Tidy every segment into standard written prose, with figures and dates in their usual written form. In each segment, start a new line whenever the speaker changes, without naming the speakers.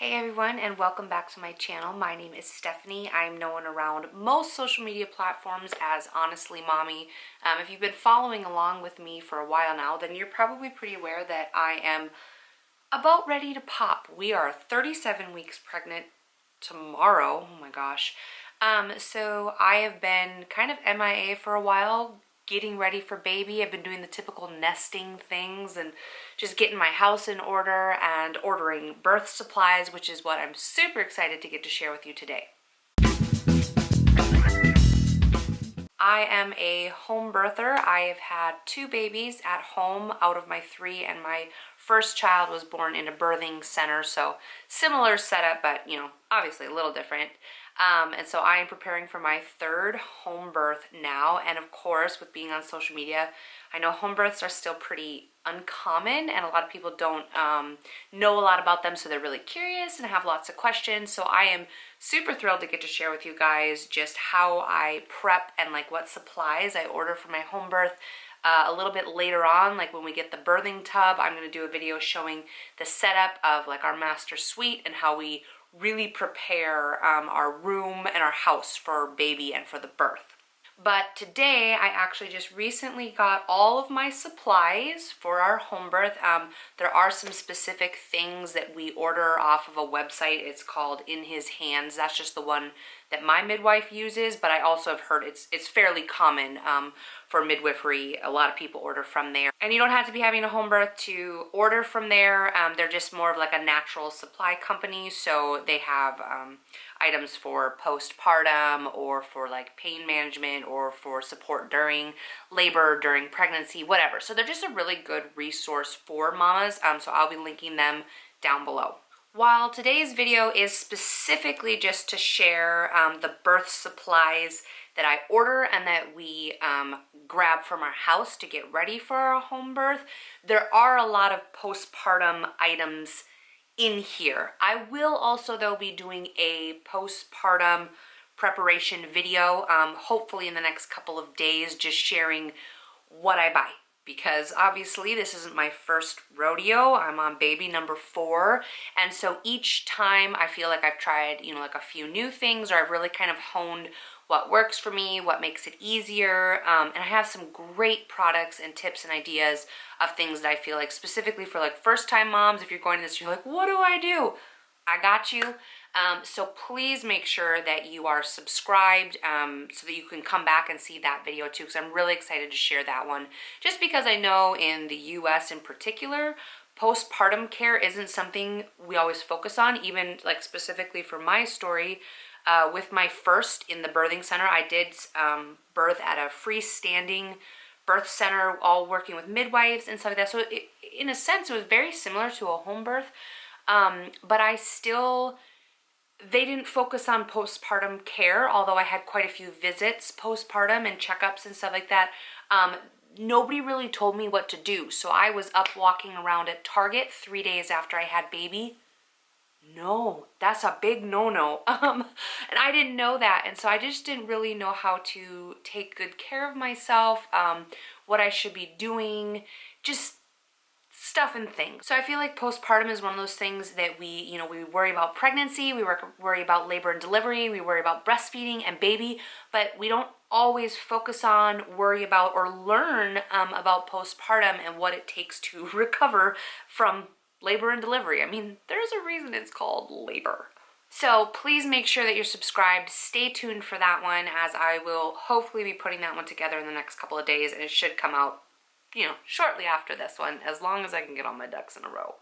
Hey everyone, and welcome back to my channel. My name is Stephanie. I'm known around most social media platforms as Honestly Mommy. If you've been following along with me for a while now, then you're probably pretty aware that I am about ready to pop. We are 37 weeks pregnant tomorrow. Oh my gosh. So I have been kind of MIA for a while, getting ready for baby. I've been doing the typical nesting things and just getting my house in order and ordering birth supplies, which is what I'm super excited to get to share with you today. I am a home birther. I have had 2 babies at home out of my 3, and my first child was born in a birthing center, so similar setup, but obviously a little different. And so I am preparing for my 3rd home birth now, and of course, with being on social media, I know home births are still pretty uncommon, and a lot of people don't know a lot about them, so they're really curious and have lots of questions. So I am super thrilled to get to share with you guys just how I prep and like what supplies I order for my home birth. A little bit later on, like when we get the birthing tub, I'm going to do a video showing the setup of like our master suite and how we really prepare our room and our house for baby and for the birth. But today, I actually just recently got all of my supplies for our home birth. There are some specific things that we order off of a website. It's called In His Hands. That's just the one that my midwife uses, but I also have heard it's fairly common for midwifery. A lot of people order from there. And you don't have to be having a home birth to order from there. They're just more of like a natural supply company, so they have items for postpartum or for like pain management or for support during labor, during pregnancy, whatever. So they're just a really good resource for mamas. So I'll be linking them down below. While today's video is specifically just to share the birth supplies that I order and that we grab from our house to get ready for our home birth, there are a lot of postpartum items in here. I will also though be doing a postpartum preparation video, hopefully in the next couple of days, just sharing what I buy. Because obviously this isn't my first rodeo. I'm on baby number 4. And so each time I feel like I've tried, like a few new things, or I've really kind of honed what works for me, what makes it easier. And I have some great products and tips and ideas of things that I feel like specifically for like first time moms, if you're going to this, you're like, what do I do? I got you. So please make sure that you are subscribed so that you can come back and see that video too, because I'm really excited to share that one. Just because I know in the US in particular, postpartum care isn't something we always focus on, even like specifically for my story. With my first in the birthing center, I did birth at a freestanding birth center, all working with midwives and stuff like that. So in a sense, it was very similar to a home birth, but they didn't focus on postpartum care, although I had quite a few visits postpartum and checkups and stuff like that. Nobody really told me what to do. So I was up walking around at Target 3 days after I had baby. No, that's a big no-no. And I didn't know that. And so I just didn't really know how to take good care of myself, what I should be doing, just stuff and things. So I feel like postpartum is one of those things that we worry about pregnancy, we worry about labor and delivery, we worry about breastfeeding and baby, but we don't always focus on, worry about, or learn about postpartum and what it takes to recover from labor and delivery. I mean, there's a reason it's called labor. So please make sure that you're subscribed. Stay tuned for that one, as I will hopefully be putting that one together in the next couple of days, and it should come out shortly after this one, as long as I can get all my ducks in a row.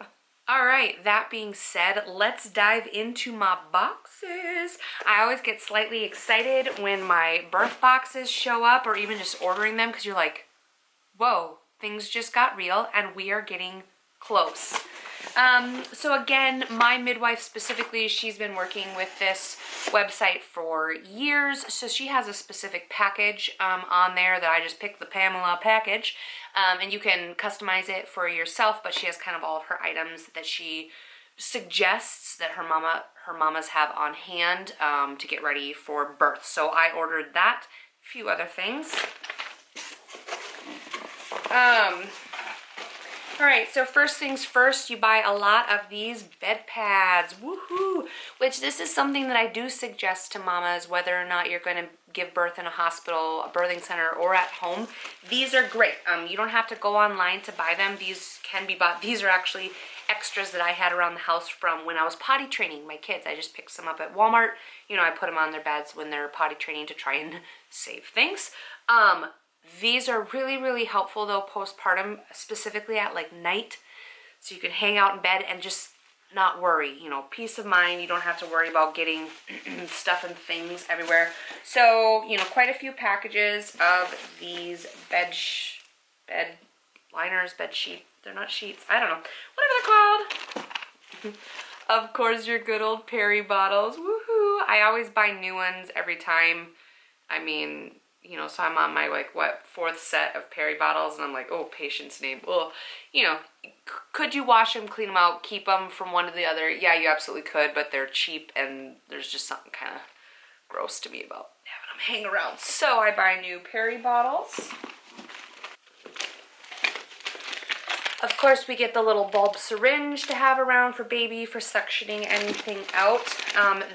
All right, that being said, let's dive into my boxes. I always get slightly excited when my birth boxes show up, or even just ordering them, because you're like, whoa, things just got real and we are getting close. So again, my midwife specifically, she's been working with this website for years, so she has a specific package on there that I just picked the Pamela package, and you can customize it for yourself, but she has kind of all of her items that she suggests that her mamas have on hand to get ready for birth. So I ordered that, a few other things. All right, so first things first, you buy a lot of these bed pads, woohoo! Which this is something that I do suggest to mamas, whether or not you're going to give birth in a hospital, a birthing center, or at home. These are great. You don't have to go online to buy them. These can be bought. These are actually extras that I had around the house from when I was potty training my kids. I just picked some up at Walmart. You know, I put them on their beds when they're potty training to try and save things. These are really, really helpful though postpartum, specifically at like night. So you can hang out in bed and just not worry, you know, peace of mind. You don't have to worry about getting stuff and things everywhere. So, you know, quite a few packages of these bed liners, bed sheet. They're not sheets. I don't know. Whatever they're called. Of course, your good old Perry bottles. Woohoo! I always buy new ones every time. I mean, you know, so I'm on my, like, what, 4th set of Perry bottles, and I'm like, oh, patience name. Well, you know, could you wash them, clean them out, keep them from one to the other? Yeah, you absolutely could, but they're cheap, and there's just something kind of gross to me about having them hang around. So I buy new Perry bottles. Of course, we get the little bulb syringe to have around for baby for suctioning anything out.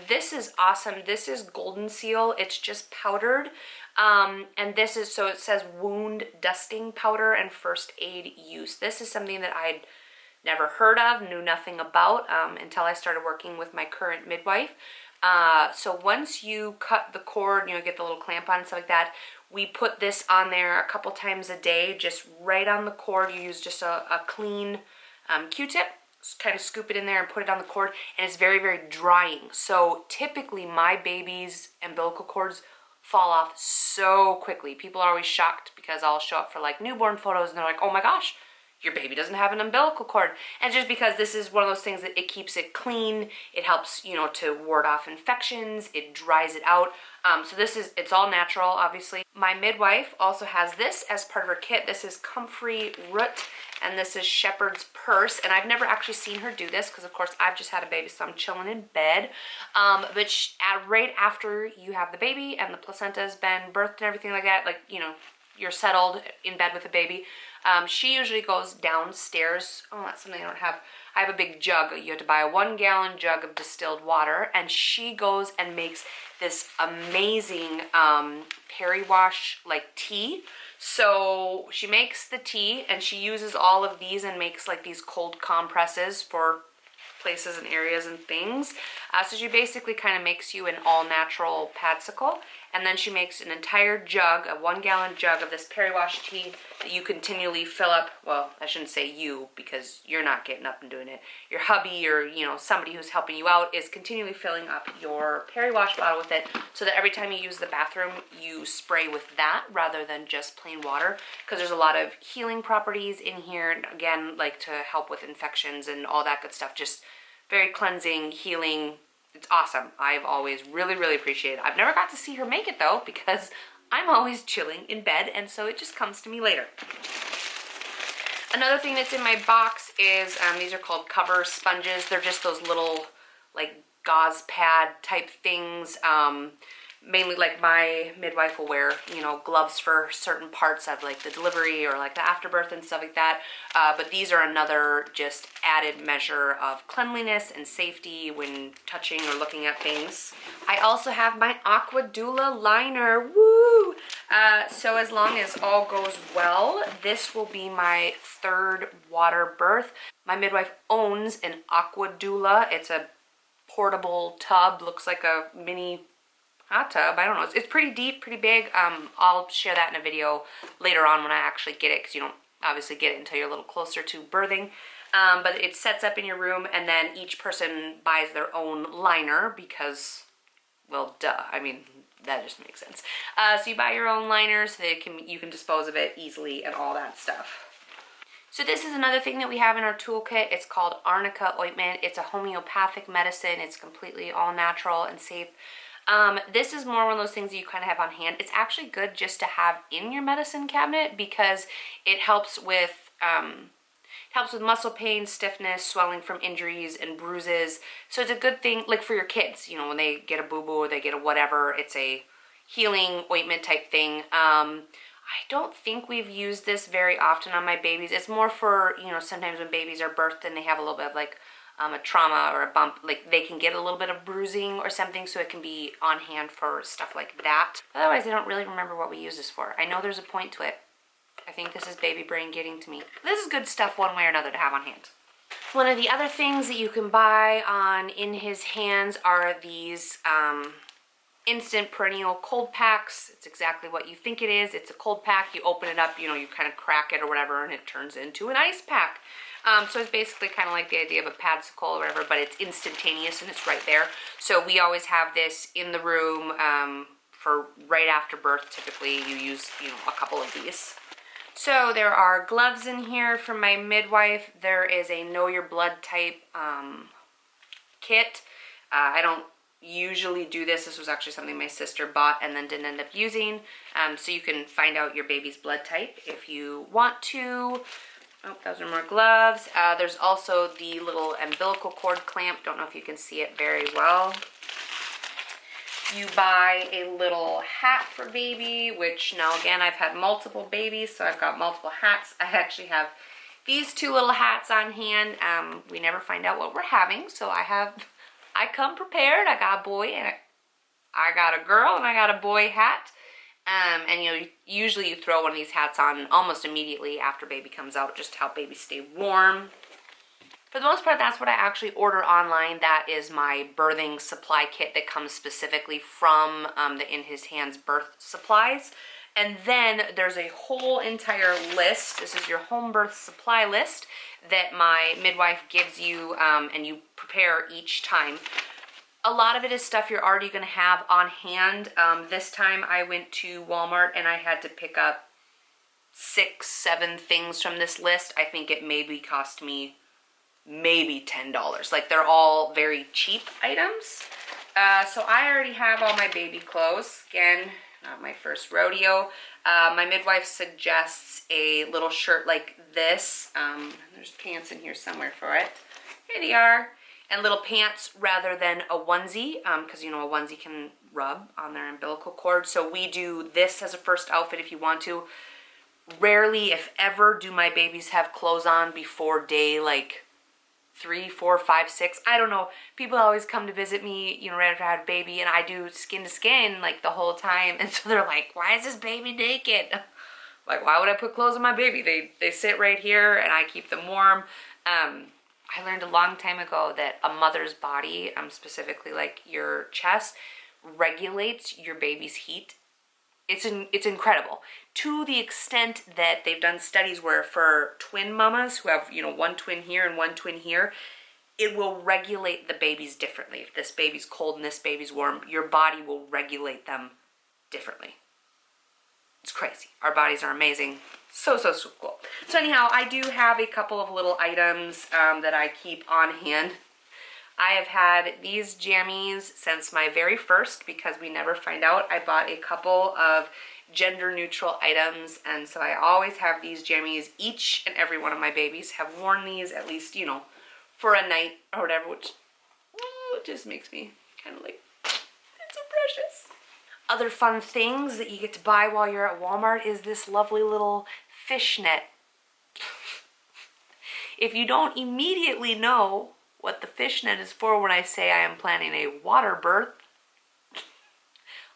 This is awesome. This is Golden Seal. It's just powdered. And this is, so it says wound dusting powder and first aid use. This is something that I'd never heard of, knew nothing about until I started working with my current midwife. So once you cut the cord, you know, get the little clamp on and stuff like that, we put this on there a couple times a day, just right on the cord. You use just a clean Q-tip, kind of scoop it in there and put it on the cord, and it's very, very drying. So typically my baby's umbilical cords fall off so quickly. People are always shocked because I'll show up for like newborn photos and they're like, oh my gosh, your baby doesn't have an umbilical cord. And just because this is one of those things that it keeps it clean, it helps, you know, to ward off infections, it dries it out. So this is, it's all natural, obviously. My midwife also has this as part of her kit. This is Comfrey Root, and this is Shepherd's Purse. And I've never actually seen her do this because, of course, I've just had a baby, so I'm chilling in bed. But right after you have the baby and the placenta's been birthed and everything like that, like, you know, you're settled in bed with the baby, she usually goes downstairs. Oh, that's something I don't have. I have a big jug. You have to buy a 1-gallon jug of distilled water, and she goes and makes this amazing peri-wash like tea. So she makes the tea and she uses all of these and makes like these cold compresses for places and areas and things. So she basically kind of makes you an all-natural padsicle, and then she makes an entire jug, a 1-gallon jug of this peri-wash tea that you continually fill up. Well, I shouldn't say you, because you're not getting up and doing it. Your hubby or, you know, somebody who's helping you out is continually filling up your peri-wash bottle with it, so that every time you use the bathroom, you spray with that rather than just plain water, because there's a lot of healing properties in here, and again, like to help with infections and all that good stuff. Just very cleansing, healing. It's awesome. I've always really, really appreciated it. I've never got to see her make it though, because I'm always chilling in bed, and so it just comes to me later. Another thing that's in my box is, these are called cover sponges. They're just those little like gauze pad type things. Mainly like my midwife will wear, you know, gloves for certain parts of like the delivery or like the afterbirth and stuff like that. But these are another just added measure of cleanliness and safety when touching or looking at things. I also have my Aqua Doula liner, woo! So as long as all goes well, this will be my 3rd water birth. My midwife owns an Aqua Doula. It's a portable tub, looks like a mini hot tub. I don't know. It's pretty deep, pretty big. I'll share that in a video later on when I actually get it, because you don't obviously get it until you're a little closer to birthing. But it sets up in your room, and then each person buys their own liner because, well, duh. I mean, that just makes sense. So you buy your own liner so that you can dispose of it easily and all that stuff. So this is another thing that we have in our toolkit. It's called Arnica ointment. It's a homeopathic medicine. It's completely all natural and safe. This is more one of those things that you kind of have on hand. It's actually good just to have in your medicine cabinet because it helps with muscle pain, stiffness, swelling from injuries and bruises. So it's a good thing, like for your kids, you know, when they get a boo-boo or they get a whatever, it's a healing ointment type thing. I don't think we've used this very often on my babies. It's more for, you know, sometimes when babies are birthed and they have a little bit of like a trauma or a bump, like they can get a little bit of bruising or something, so it can be on hand for stuff like that. Otherwise, I don't really remember what we use this for. I know there's a point to it. I think this is baby brain getting to me. This is good stuff one way or another to have on hand. One of the other things that you can buy on In His Hands are these instant perennial cold packs. It's exactly what you think it is. It's a cold pack. You open it up, you know, you kind of crack it or whatever, and it turns into an ice pack. So it's basically kind of like the idea of a Padsicle or whatever, but it's instantaneous and it's right there. So we always have this in the room for right after birth. Typically you use, you know, a couple of these. So there are gloves in here from my midwife. There is a Know Your Blood Type kit. I don't usually do this. This was actually something my sister bought and then didn't end up using. So you can find out your baby's blood type if you want to. Oh, those are more gloves. There's also the little umbilical cord clamp. Don't know if you can see it very well. You buy a little hat for baby, which now again, I've had multiple babies, so I've got multiple hats. I actually have these two little hats on hand. We never find out what we're having, so I come prepared. I got a boy and I got a girl and I got a boy hat. And you know, usually you throw one of these hats on almost immediately after baby comes out just to help baby stay warm. For the most part, that's what I actually order online. That is my birthing supply kit that comes specifically from the In His Hands birth supplies. And then there's a whole entire list. This is your home birth supply list that my midwife gives you and you prepare each time. A lot of it is stuff you're already going to have on hand. This time I went to Walmart and I had to pick up 6, 7 things from this list. I think it maybe cost me maybe $10. Like, they're all very cheap items. So I already have all my baby clothes. Again, not my first rodeo. My midwife suggests a little shirt like this. There's pants in here somewhere for it. Here they are. And little pants rather than a onesie, because you know a onesie can rub on their umbilical cord. So we do this as a first outfit if you want to. Rarely, if ever, do my babies have clothes on before day like 3, 4, 5, 6. I don't know. People always come to visit me, you know, right after I had a baby, and I do skin to skin like the whole time. And so they're like, "Why is this baby naked?" Like, why would I put clothes on my baby? They sit right here, and I keep them warm. I learned a long time ago that a mother's body, specifically like your chest, regulates your baby's heat. It's incredible, to the extent that they've done studies where for twin mamas who have, you know, one twin here and one twin here, it will regulate the babies differently. If this baby's cold and this baby's warm, your body will regulate them differently. It's crazy. Our bodies are amazing. So cool. So anyhow, I do have a couple of little items that I keep on hand. I have had these jammies since my very first because we never find out. I bought a couple of gender neutral items, and so I always have these jammies. Each and every one of my babies have worn these at least, you know, for a night or whatever, which it just makes me kind of like, it's so precious. Other fun things that you get to buy while you're at Walmart is this lovely little fishnet. If you don't immediately know what the fishnet is for when I say I am planning a water birth,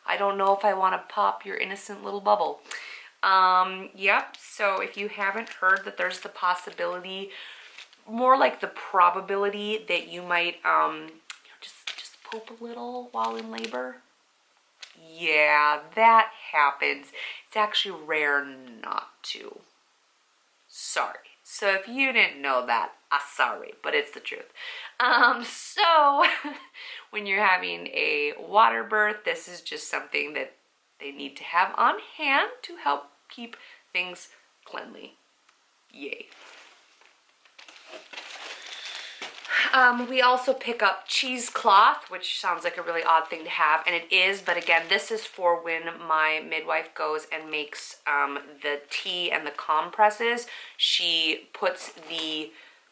I don't know if I want to pop your innocent little bubble. Yep, so if you haven't heard that there's the possibility, more like the probability that you might just poop a little while in labor. Yeah, that happens. It's actually rare not to. Sorry. So if you didn't know that, I'm sorry, but it's the truth. So when you're having a water birth, this is just something that they need to have on hand to help keep things cleanly. Yay. We also pick up cheesecloth, which sounds like a really odd thing to have, and it is, but again, this is for when my midwife goes and makes the tea and the compresses. She puts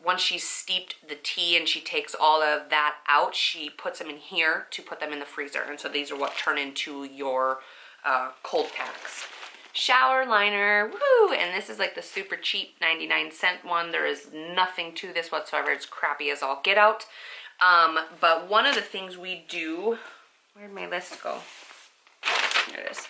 once she's steeped the tea and she takes all of that out, she puts them in here to put them in the freezer, and so these are what turn into your cold packs. shower liner, woo! And this is like the super cheap 99-cent one. There is nothing to this whatsoever. It's crappy as all get out. But one of the things we do, where'd my list go? There it is.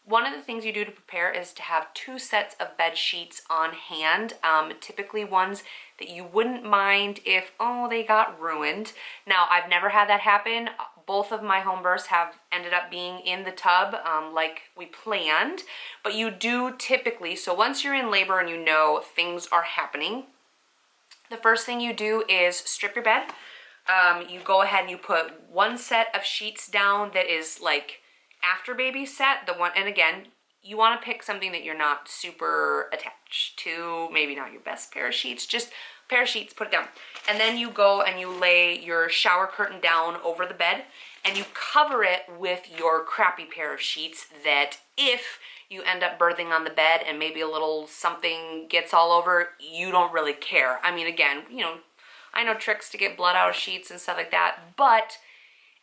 One of the things you do to prepare is to have 2 sets of bed sheets on hand, typically ones that you wouldn't mind if, oh, they got ruined. Now, I've never had that happen. Both of my home births have ended up being in the tub like we planned, but you do typically, so once you're in labor and you know things are happening, the first thing you do is strip your bed. You go ahead and you put 1 set of sheets down that is like after baby set, the one, and again, you want to pick something that you're not super attached to, maybe not your best pair of sheets, just a pair of sheets, put it down. And then you go and you lay your shower curtain down over the bed and you cover it with your crappy pair of sheets that if you end up birthing on the bed and maybe a little something gets all over, you don't really care. I mean, again, you know, I know tricks to get blood out of sheets and stuff like that, but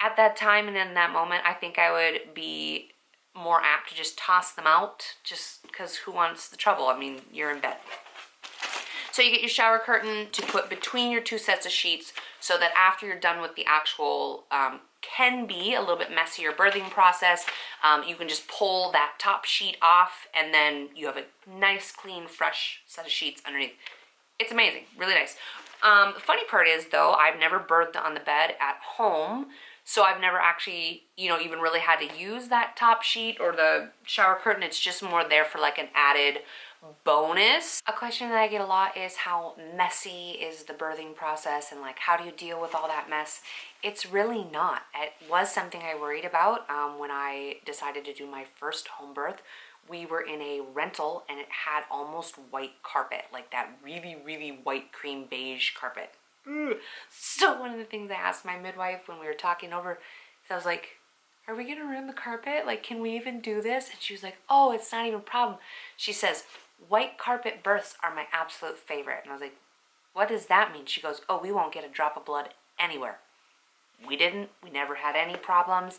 at that time and in that moment, I think I would be more apt to just toss them out just because who wants the trouble? I mean, you're in bed. So you get your shower curtain to put between your 2 sets of sheets so that after you're done with the actual, can be a little bit messier birthing process, you can just pull that top sheet off and then you have a nice, clean, fresh set of sheets underneath. It's amazing, really nice. The funny part is though, I've never birthed on the bed at home, so I've never actually, you know, even really had to use that top sheet or the shower curtain. It's just more there for like an added bonus. A question that I get a lot is how messy is the birthing process and like how do you deal with all that mess? It's really not. It was something I worried about when I decided to do my first home birth. We were in a rental and it had almost white carpet, like that really, really white cream beige carpet. So one of the things I asked my midwife when we were talking over, I was like, are we gonna ruin the carpet? Like, can we even do this? And she was like, oh, it's not even a problem. She says, white carpet births are my absolute favorite. And I was like, what does that mean? She goes, oh, we won't get a drop of blood anywhere. We didn't. We never had any problems.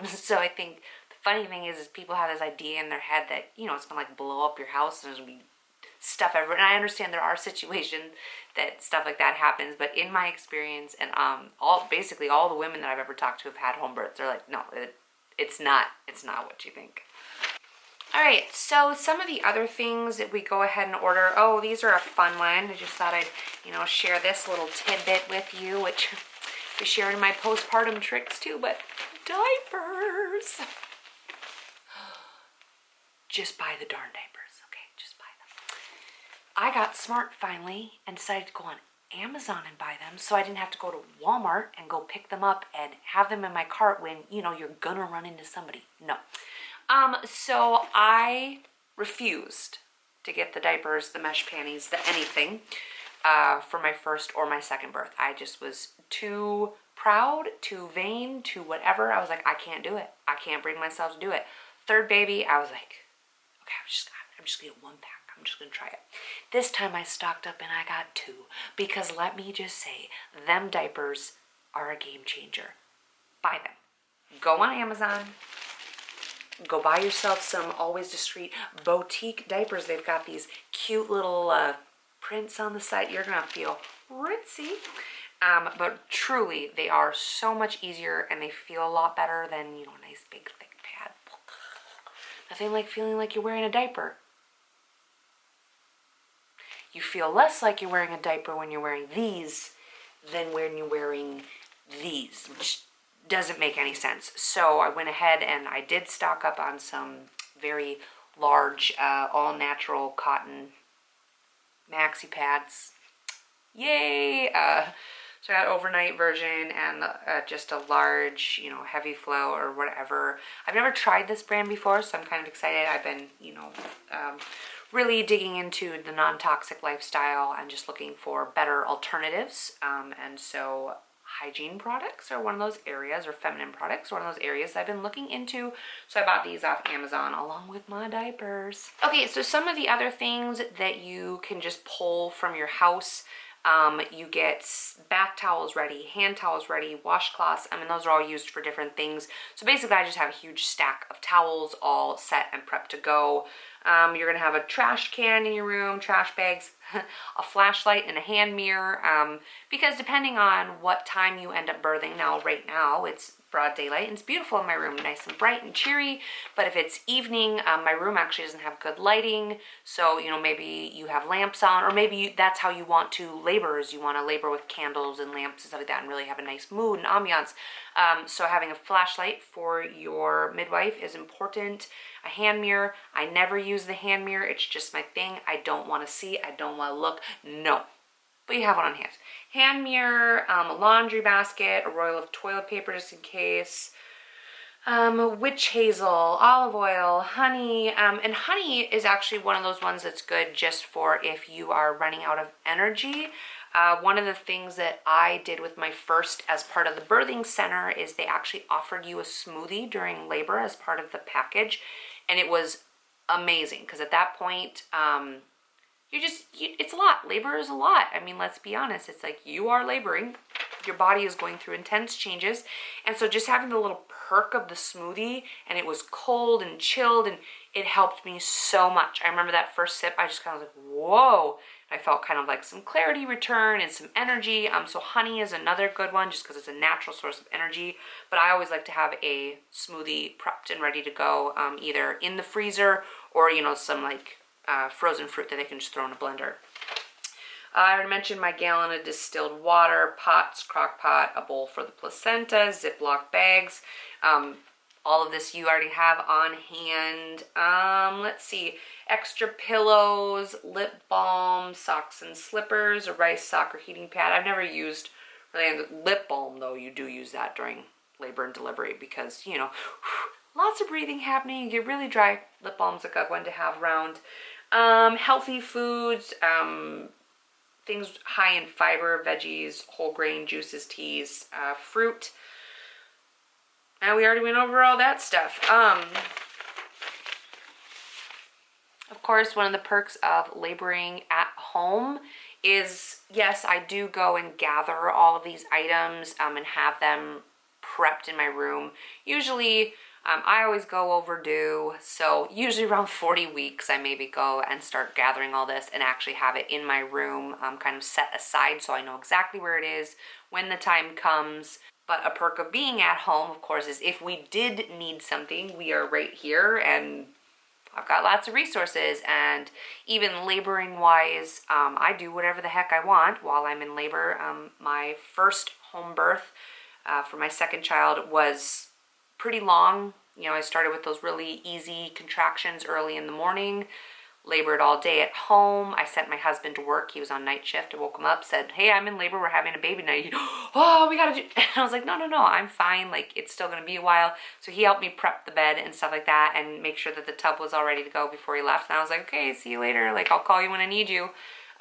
So I think the funny thing is people have this idea in their head that, you know, it's gonna like blow up your house and there's gonna be stuff everywhere. And I understand there are situations that stuff like that happens, but in my experience and basically all the women that I've ever talked to have had home births, they're like, no, it's not what you think. All right, so some of the other things that we go ahead and order. Oh, these are a fun one. I just thought I'd, you know, share this little tidbit with you, which I share in my postpartum tricks too, but diapers. Just buy the darn diapers, okay? Just buy them. I got smart finally and decided to go on Amazon and buy them so I didn't have to go to Walmart and go pick them up and have them in my cart when, you know, you're gonna run into somebody. No. So I refused to get the diapers, the mesh panties, the anything for my first or my second birth. I just was too proud, too vain, too whatever. I was like, I can't do it. I can't bring myself to do it. Third baby, I was like, okay, I'm just gonna get 1 pack. I'm just gonna try it. This time I stocked up and I got 2 because let me just say, them diapers are a game changer. Buy them. Go on Amazon. Go buy yourself some Always Discreet boutique diapers. They've got these cute little prints on the side. You're gonna feel ritzy. But truly, they are so much easier and they feel a lot better than, you know, a nice big thick pad. Nothing like feeling like you're wearing a diaper. You feel less like you're wearing a diaper when you're wearing these than when you're wearing these, which doesn't make any sense. So I went ahead and I did stock up on some very large, all natural cotton maxi pads. Yay! So I got overnight version and just a large, you know, heavy flow or whatever. I've never tried this brand before, so I'm kind of excited. I've been, you know, really digging into the non-toxic lifestyle and just looking for better alternatives. And so hygiene products are one of those areas, or feminine products are one of those areas I've been looking into. So I bought these off Amazon along with my diapers. Okay, so some of the other things that you can just pull from your house You get bath towels ready, hand towels ready, washcloths. I mean, those are all used for different things. So basically, I just have a huge stack of towels all set and prepped to go. You're gonna have a trash can in your room, trash bags, a flashlight, and a hand mirror. Because depending on what time you end up birthing, now right now it's broad daylight and it's beautiful in my room, nice and bright and cheery. But if it's evening, my room actually doesn't have good lighting. So, you know, maybe you have lamps on, or maybe that's how you want to labor, is you want to labor with candles and lamps and stuff like that and really have a nice mood and ambiance. So having a flashlight for your midwife is important. A hand mirror. I never use the hand mirror. It's just my thing. I don't want to see. I don't want to look. No. But you have one on hand. Hand mirror, a laundry basket, a roll of toilet paper just in case, witch hazel, olive oil, honey, and honey is actually one of those ones that's good just for if you are running out of energy. One of the things that I did with my first as part of the birthing center is they actually offered you a smoothie during labor as part of the package, and it was amazing because at that point, it's a lot. Labor is a lot. I mean, let's be honest. It's like you are laboring. Your body is going through intense changes. And so just having the little perk of the smoothie, and it was cold and chilled, and it helped me so much. I remember that first sip, I just kind of was like, whoa. I felt kind of like some clarity return and some energy. So honey is another good one just because it's a natural source of energy. But I always like to have a smoothie prepped and ready to go, either in the freezer or, you know, some like frozen fruit that they can just throw in a blender. I already mentioned my gallon of distilled water, pots, crock pot, a bowl for the placenta, Ziploc bags. All of this you already have on hand. Let's see, extra pillows, lip balm, socks and slippers, a rice sock or heating pad. I've never used really lip balm though. You do use that during labor and delivery because, you know, lots of breathing happening. You get really dry. Lip balm's a good one to have around. Healthy foods, things high in fiber, veggies, whole grain, juices, teas, fruit. And we already went over all that stuff. Of course, one of the perks of laboring at home is, yes, I do go and gather all of these items and have them prepped in my room. Usually, I always go overdue, so usually around 40 weeks I maybe go and start gathering all this and actually have it in my room kind of set aside so I know exactly where it is when the time comes. But a perk of being at home, of course, is if we did need something, we are right here and I've got lots of resources. And even laboring wise, I do whatever the heck I want while I'm in labor. My first home birth for my second child was pretty long. You know, I started with those really easy contractions early in the morning, labored all day at home. I sent my husband to work. He was on night shift. I woke him up, said, hey, I'm in labor. We're having a baby night. Oh, we gotta do. And I was like, no, I'm fine. Like, it's still gonna be a while. So he helped me prep the bed and stuff like that and make sure that the tub was all ready to go before he left. And I was like, okay, see you later. Like, I'll call you when I need you.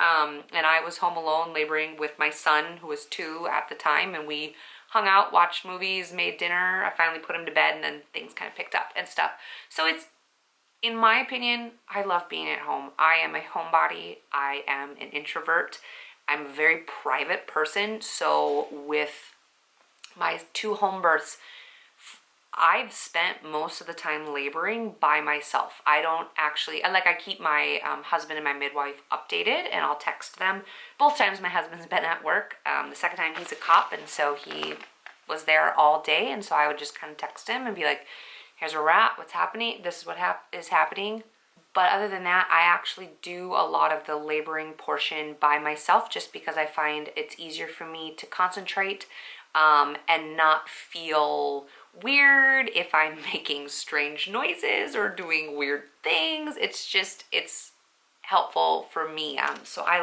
And I was home alone laboring with my son, who was 2 at the time, and we hung out, watched movies, made dinner. I finally put him to bed, and then things kind of picked up and stuff. So it's, in my opinion, I love being at home. I am a homebody. I am an introvert. I'm a very private person. So with my 2 home births, I've spent most of the time laboring by myself. I don't actually, like, I keep my husband and my midwife updated, and I'll text them. Both times my husband's been at work. The second time he's a cop, and so he was there all day, and so I would just kind of text him and be like, here's where we're at, what's happening, this is what is happening. But other than that, I actually do a lot of the laboring portion by myself just because I find it's easier for me to concentrate and not feel weird if I'm making strange noises or doing weird things. It's helpful for me. So I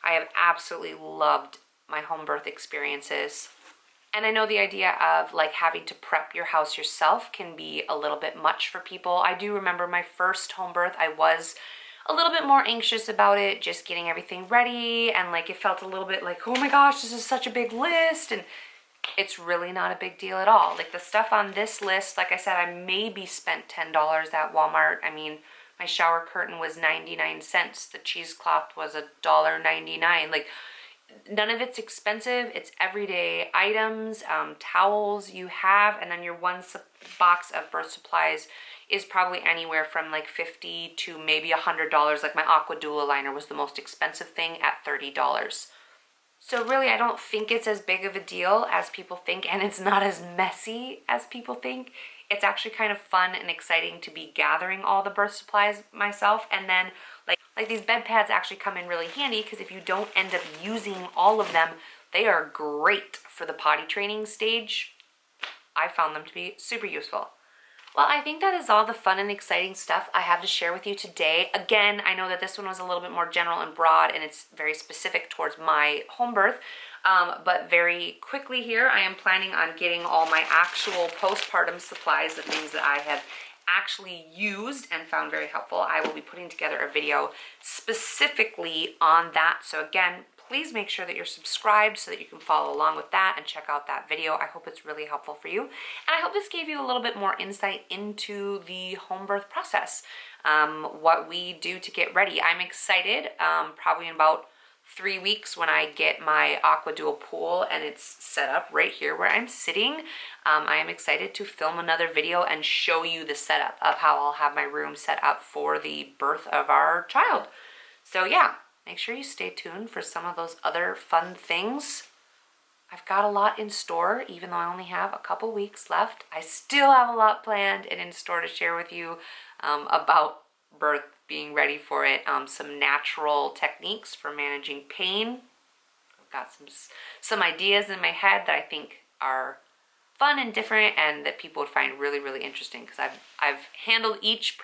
have absolutely loved my home birth experiences. And I know the idea of like having to prep your house yourself can be a little bit much for people. I do remember my first home birth, I was a little bit more anxious about it, just getting everything ready, and like it felt a little bit like, oh my gosh, this is such a big list, and it's really not a big deal at all. Like the stuff on this list, like I said, I maybe spent $10 at Walmart. I mean, My shower curtain was 99 cents. The cheesecloth was $1.99. Like, none of it's expensive. It's everyday items, towels you have, and then your one box of birth supplies is probably anywhere from like $50 to maybe $100. Like my Aqua Dula liner was the most expensive thing at $30. So really, I don't think it's as big of a deal as people think, and it's not as messy as people think. It's actually kind of fun and exciting to be gathering all the birth supplies myself, and then like these bed pads actually come in really handy because if you don't end up using all of them, they are great for the potty training stage. I found them to be super useful. Well, I think that is all the fun and exciting stuff I have to share with you today. Again, I know that this one was a little bit more general and broad, and it's very specific towards my home birth. But very quickly here, I am planning on getting all my actual postpartum supplies, the things that I have actually used and found very helpful. I will be putting together a video specifically on that. So again, please make sure that you're subscribed so that you can follow along with that and check out that video. I hope it's really helpful for you. And I hope this gave you a little bit more insight into the home birth process, what we do to get ready. I'm excited, probably in about 3 weeks when I get my Aqua Dual pool and it's set up right here where I'm sitting. I am excited to film another video and show you the setup of how I'll have my room set up for the birth of our child. So yeah, make sure you stay tuned for some of those other fun things. I've got a lot in store, even though I only have a couple weeks left. I still have a lot planned and in store to share with you about birth, being ready for it, some natural techniques for managing pain. I've got some ideas in my head that I think are fun and different and that people would find really, really interesting because I've handled each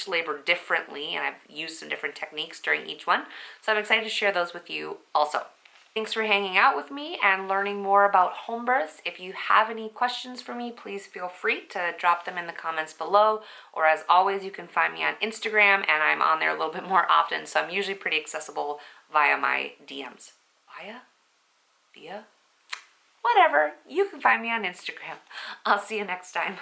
labor differently and I've used some different techniques during each one. So I'm excited to share those with you also. Thanks for hanging out with me and learning more about home births. If you have any questions for me, please feel free to drop them in the comments below. Or as always, you can find me on Instagram and I'm on there a little bit more often. So I'm usually pretty accessible via my DMs. Via? Whatever. You can find me on Instagram. I'll see you next time.